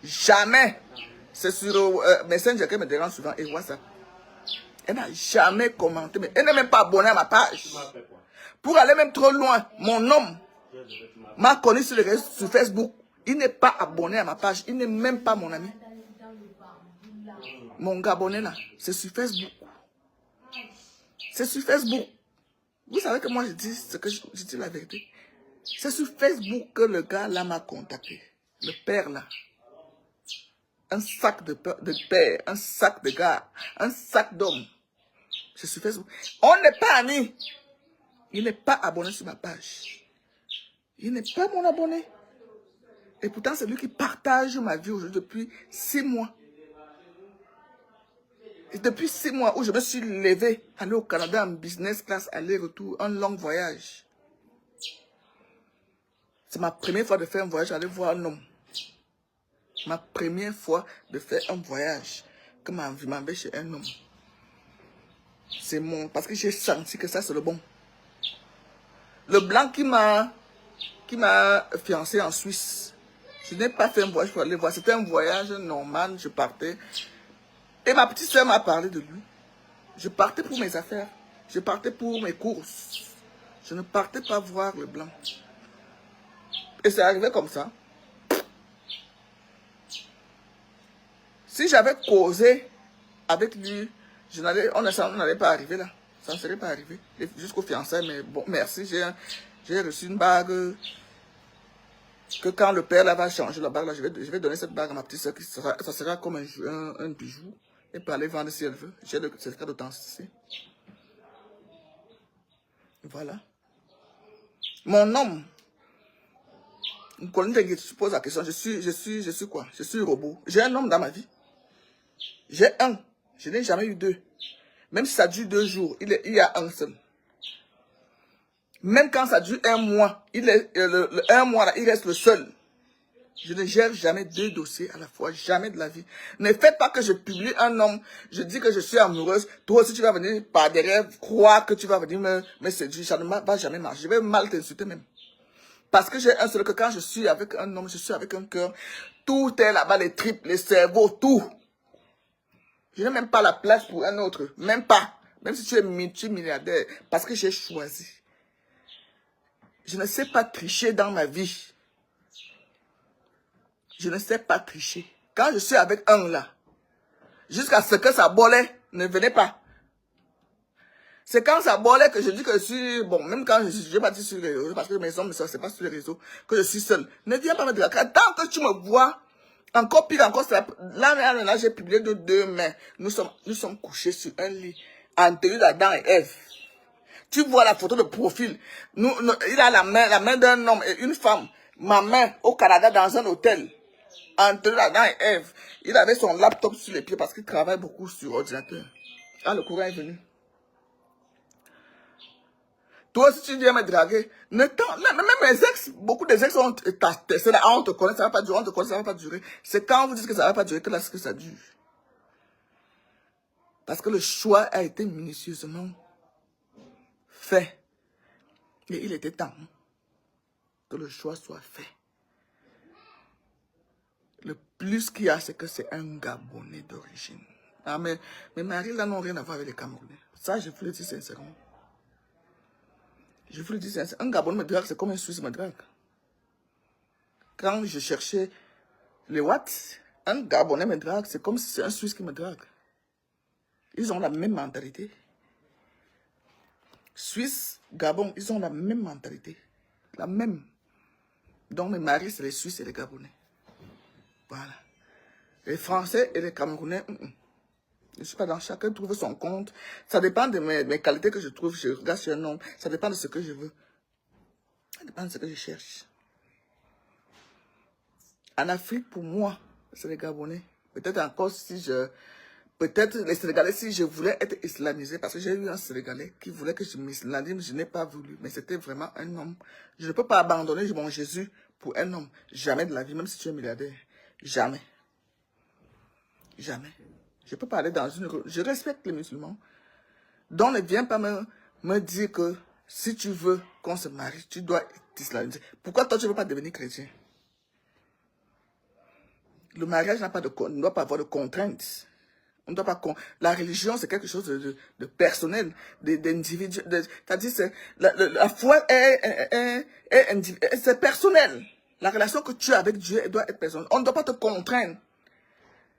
Jamais. C'est sur Messenger qu'elle me dérange souvent et WhatsApp. Elle n'a jamais commenté. Mais elle n'est même pas abonnée à ma page. Pour aller même trop loin, mon homme m'a connu sur Facebook. Il n'est pas abonné à ma page. Il n'est même pas mon ami. Mon Gabonais là, c'est sur Facebook. C'est sur Facebook. Vous savez que moi je dis ce que je dis la vérité. C'est sur Facebook que le gars là m'a contacté. Le père là. Un sac de père, un sac de gars, un sac d'hommes. C'est sur Facebook. On n'est pas amis. Il n'est pas abonné sur ma page. Il n'est pas mon abonné. Et pourtant, c'est lui qui partage ma vie aujourd'hui depuis 6 mois. Et depuis 6 mois où je me suis levé, aller au Canada en business class, aller-retour, un long voyage. C'est ma première fois de faire un voyage, aller voir un homme. Ma première fois de faire un voyage que ma vie m'avait chez un homme. C'est mon... Parce que j'ai senti que ça, c'est le bon. Le blanc qui m'a fiancé en Suisse, je n'ai pas fait un voyage pour aller voir. C'était un voyage normal, je partais. Et ma petite soeur m'a parlé de lui. Je partais pour mes affaires. Je partais pour mes courses. Je ne partais pas voir le blanc. Et c'est arrivé comme ça. Si j'avais causé avec lui, on n'allait pas arriver là. Ça ne serait pas arrivé. Jusqu'au fiançailles, mais bon, merci. J'ai reçu une bague. Que quand le père là va changer la bague, là, je vais donner cette bague à ma petite soeur. Ça sera comme un bijou. Elle peut aller vendre si elle veut. J'ai le certificat d'authenticité. Voilà. Mon homme. Quand tu poses la question, je suis quoi? Je suis robot. J'ai un homme dans ma vie. J'ai un. Je n'ai jamais eu deux. Même si ça dure 2 jours, il y a un seul. Même quand ça dure 1 mois, le 1 mois là, il reste le seul. Je ne gère jamais 2 dossiers à la fois, jamais de la vie. Ne faites pas que je publie un homme, je dis que je suis amoureuse, toi aussi tu vas venir par derrière, croire que tu vas venir me séduire, ça ne va jamais marcher. Je vais mal t'insulter même. Parce que j'ai un seul, que quand je suis avec un homme, je suis avec un cœur, tout est là-bas, les tripes, les cerveaux, tout. Je n'ai même pas la place pour un autre, même pas. Même si tu es multimilliardaire, parce que j'ai choisi. Je ne sais pas tricher dans ma vie. Je ne sais pas tricher. Quand je suis avec un là, jusqu'à ce que ça bolait, ne venez pas. C'est quand ça bolait que je dis que je suis... Bon, même quand je vais pas dire sur les réseaux, parce que mes hommes ne sont pas sur les réseaux, que je suis seul. Ne viens pas me dire. Tant que tu me vois, encore pire encore, là j'ai publié de 2 mains. Nous sommes couchés sur un lit, en tenue d'Adam et Ève. Tu vois la photo de profil. Il a la main d'un homme et une femme. Ma main au Canada dans un hôtel. Entre Adam et Ève. Il avait son laptop sur les pieds parce qu'il travaille beaucoup sur ordinateur. Ah, le courant est venu. Toi, si tu viens me draguer, même mes ex, beaucoup des ex ont testé là. Ah, on te connaît, ça va pas durer, on te connaît, ça va pas durer. C'est quand vous dites que ça va pas durer que là, que ça dure. Parce que le choix a été minutieusement fait. Et il était temps que le choix soit fait. Le plus qu'il y a, c'est que c'est un Gabonais d'origine. Ah, mais mes maris là n'ont rien à voir avec les Camerounais. Ça, je vous le dis sincèrement. Je vous le dis sincèrement. Un Gabonais me drague, c'est comme un Suisse me drague. Quand je cherchais les Watts, un Gabonais me drague, c'est comme si c'est un Suisse qui me drague. Ils ont la même mentalité. Suisse, Gabon, ils ont la même mentalité. La même. Donc mes maris, c'est les Suisses et les Gabonais. Voilà. Les Français et les Camerounais, je ne suis pas dans chacun trouve son compte. Ça dépend de mes qualités que je trouve. Je regarde sur un homme. Ça dépend de ce que je veux. Ça dépend de ce que je cherche. En Afrique, pour moi, c'est les Gabonais. Peut-être encore si je... Peut-être les Sénégalais, si je voulais être islamisé, parce que j'ai eu un Sénégalais qui voulait que je m'islamise, je n'ai pas voulu. Mais c'était vraiment un homme. Je ne peux pas abandonner mon Jésus pour un homme. Jamais de la vie, même si tu es milliardaire. Jamais. Jamais. Je peux pas aller dans une... Je respecte les musulmans. Donc ne viens pas me dire que si tu veux qu'on se marie, tu dois t'islamiser. Pourquoi toi tu ne veux pas devenir chrétien? Le mariage n'a pas de, ne doit pas avoir de contraintes. On ne doit pas la religion, c'est quelque chose de personnel, d'individuel. C'est-à-dire, la foi c'est personnel. La relation que tu as avec Dieu, elle doit être personnelle. On ne doit pas te contraindre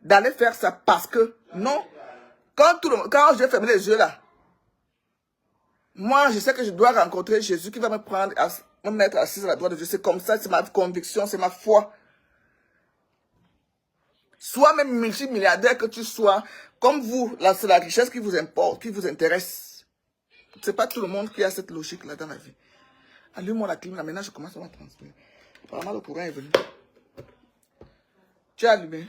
d'aller faire ça parce que, non. Quand j'ai fermé les yeux là, moi, je sais que je dois rencontrer Jésus qui va me prendre, me mettre assis à la droite de Dieu. C'est comme ça, c'est ma conviction, c'est ma foi. Sois même multimilliardaire que tu sois, comme vous, là, c'est la richesse qui vous importe, qui vous intéresse. C'est pas tout le monde qui a cette logique-là dans la vie. Allume-moi la clim, là, maintenant je commence à me transpirer. Apparemment, le courant est venu. Tu as allumé.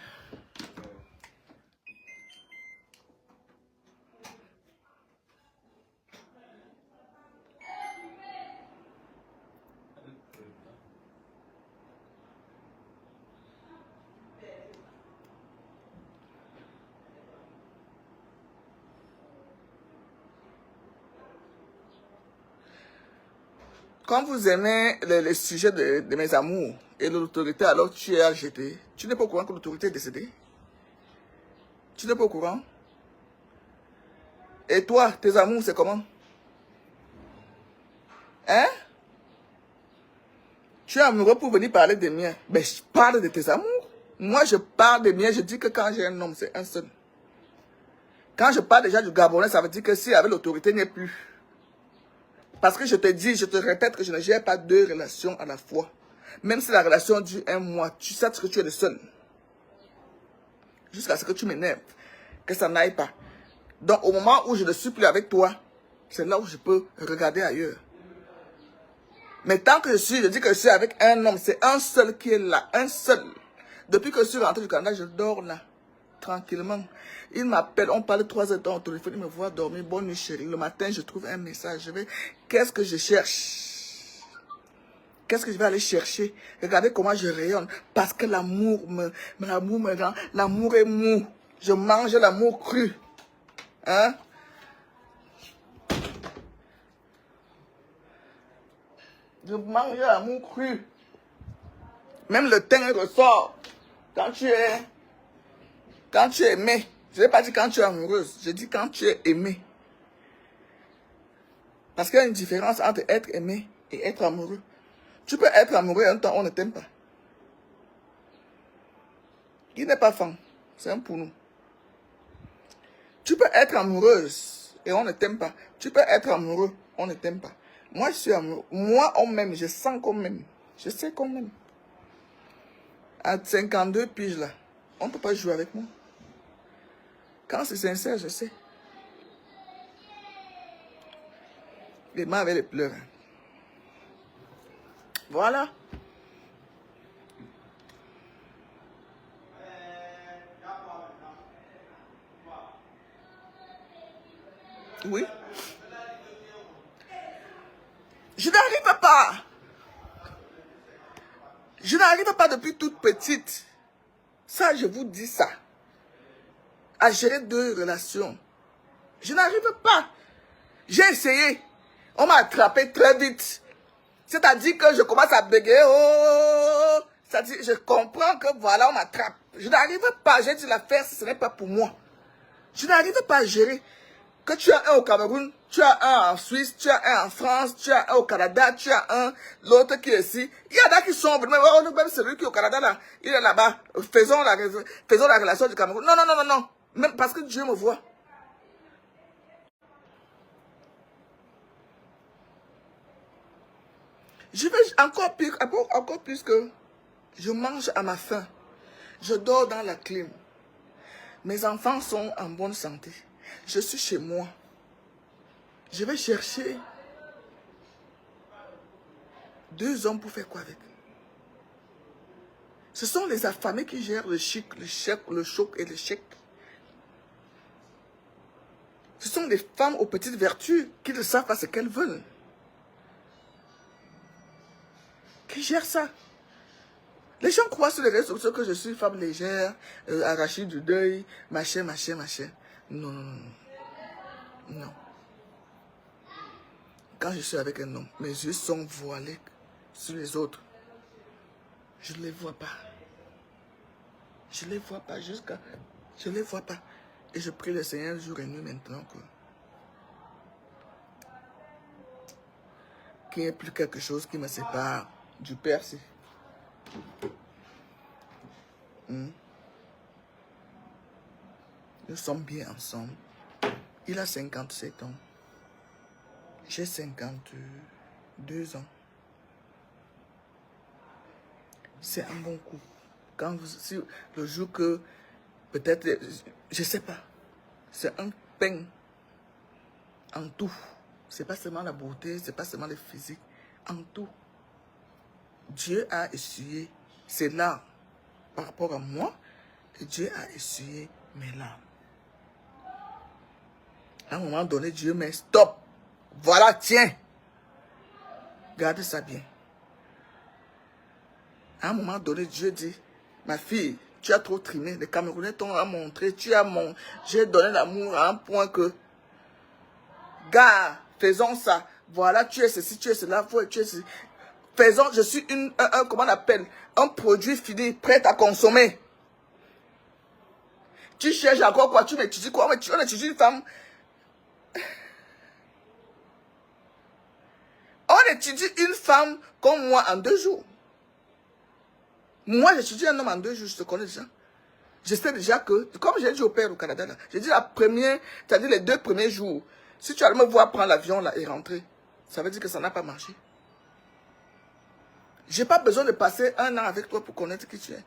Quand vous aimez les sujets de mes amours et l'autorité, alors tu es agité. Tu n'es pas au courant que l'autorité est décédée? Tu n'es pas au courant? Et toi, tes amours, c'est comment? Hein? Tu es amoureux pour venir parler des miens. Mais je parle de tes amours. Moi, je parle des miens. Je dis que quand j'ai un homme, c'est un seul. Quand je parle déjà du Gabonais, ça veut dire que si avec l'autorité, il n'y a plus. Parce que je te dis, je te répète que je ne gère pas deux relations à la fois. Même si la relation dure un mois, tu sais que tu es le seul. Jusqu'à ce que tu m'énerves. Que ça n'aille pas. Donc, au moment où je ne suis plus avec toi, c'est là où je peux regarder ailleurs. Mais tant que je dis que je suis avec un homme, c'est un seul qui est là. Un seul. Depuis que je suis rentré du Canada, je dors là. Tranquillement. Il m'appelle, on parle 3 heures au téléphone, il me voit dormir. Bonne nuit chérie. Le matin, je trouve un message. Je vais, qu'est-ce que je cherche? Qu'est-ce que je vais aller chercher? Regardez comment je rayonne. Parce que l'amour me rend, l'amour est mou. Je mange l'amour cru. Hein? Je mange l'amour cru. Même le teint ressort. Quand tu es aimé. Je n'ai pas dit quand tu es amoureuse. Je dis quand tu es aimé. Parce qu'il y a une différence entre être aimé et être amoureux. Tu peux être amoureux et un temps on ne t'aime pas. Il n'est pas fan. C'est un pour nous. Tu peux être amoureuse et on ne t'aime pas. Tu peux être amoureux, on ne t'aime pas. Moi, je suis amoureux. Moi, on m'aime. Je sens qu'on m'aime. Je sais qu'on m'aime. À 52 piges là, on ne peut pas jouer avec moi. Quand c'est sincère, je sais. Les mains avec les pleurs. Voilà. Oui. Je n'arrive pas. Je n'arrive pas depuis toute petite. Ça, je vous dis ça. À gérer deux relations. Je n'arrive pas. J'ai essayé. On m'a attrapé très vite. C'est-à-dire que je commence à bégayer. Oh, c'est-à-dire, je comprends que voilà, on m'attrape. Je n'arrive pas. J'ai dit l'affaire, ce n'est pas pour moi. Je n'arrive pas à gérer. Que tu as un au Cameroun, tu as un en Suisse, tu as un en France, tu as un au Canada, tu as un, l'autre qui est ici. Il y en a qui sont venus, même celui qui est au Canada là, il est là-bas. Faisons la relation du Cameroun. Non, non, non, non, non. Même parce que Dieu me voit. Je vais encore plus que je mange à ma faim. Je dors dans la clim. Mes enfants sont en bonne santé. Je suis chez moi. Je vais chercher 2 hommes pour faire quoi avec? Ce sont les affamés qui gèrent le chic, le choc et le chèque. Ce sont des femmes aux petites vertus qui ne savent pas ce qu'elles veulent. Qui gèrent ça? Les gens croient sur les réseaux sociaux que je suis femme légère, arrachée du deuil, machin, machin, machin. Non, non, non, non. Non. Quand je suis avec un homme, mes yeux sont voilés sur les autres. Je ne les vois pas. Je ne les vois pas jusqu'à... Je ne les vois pas. Et je prie le Seigneur jour et nuit maintenant qu'il n'y ait plus quelque chose qui me sépare du Père. Nous sommes bien ensemble. Il a 57 ans. J'ai 52 ans. C'est un bon coup. Si, le jour que, peut-être, je ne sais pas, c'est un peine en tout. Ce n'est pas seulement la beauté, ce n'est pas seulement le physique. En tout. Dieu a essuyé ses larmes par rapport à moi et Dieu a essuyé mes larmes. À un moment donné, Dieu met stop. Voilà, tiens. Gardez ça bien. À un moment donné, Dieu dit, ma fille, tu as trop trimé. Les Camerounais t'ont montré, j'ai donné l'amour à un point que, gars, faisons ça. Voilà, tu es ceci, tu es cela, tu es ceci. Faisons, je suis comment on appelle, un produit fini, prêt à consommer. Tu cherches encore quoi? Tu m'étudies quoi? On étudie une femme. On étudie une femme comme moi en 2 jours. Moi, j'étudie un homme en 2 jours, je te connais déjà. Je sais déjà que, comme j'ai dit au père au Canada, j'ai dit la première, c'est-à-dire les 2 premiers jours, si tu allais me voir prendre l'avion là et rentrer, ça veut dire que ça n'a pas marché. Je n'ai pas besoin de passer 1 an avec toi pour connaître qui tu es.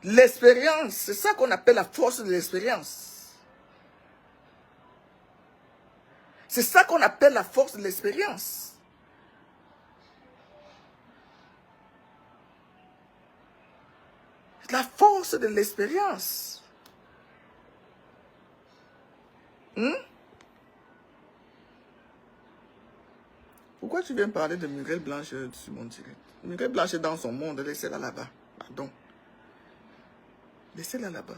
L'expérience, c'est ça qu'on appelle la force de l'expérience. C'est ça qu'on appelle la force de l'expérience. La force de l'expérience. Pourquoi tu viens parler de Muriel Blanche sur mon direct? Muriel Blanche est dans son monde, laissez-la là-bas. Pardon. Laissez-la là-bas.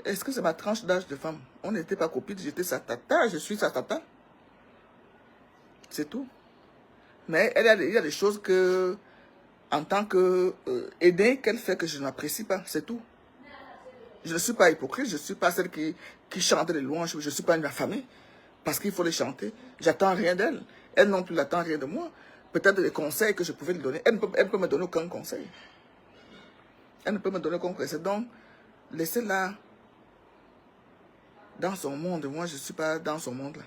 Est-ce que c'est ma tranche d'âge de femme? On n'était pas copines, j'étais sa tata, je suis sa tata. C'est tout. Mais il y a des choses que, en tant que aînée, qu'elle fait que je n'apprécie pas, c'est tout. Je ne suis pas hypocrite, je ne suis pas celle qui chante les louanges, je ne suis pas une famille. Parce qu'il faut les chanter. J'attends rien d'elle. Elle non plus n'attend rien de moi. Peut-être les conseils que je pouvais lui donner. Elle ne peut me donner aucun conseil. Elle ne peut me donner aucun conseil. Donc, laissez-la dans son monde. Moi, je ne suis pas dans son monde là.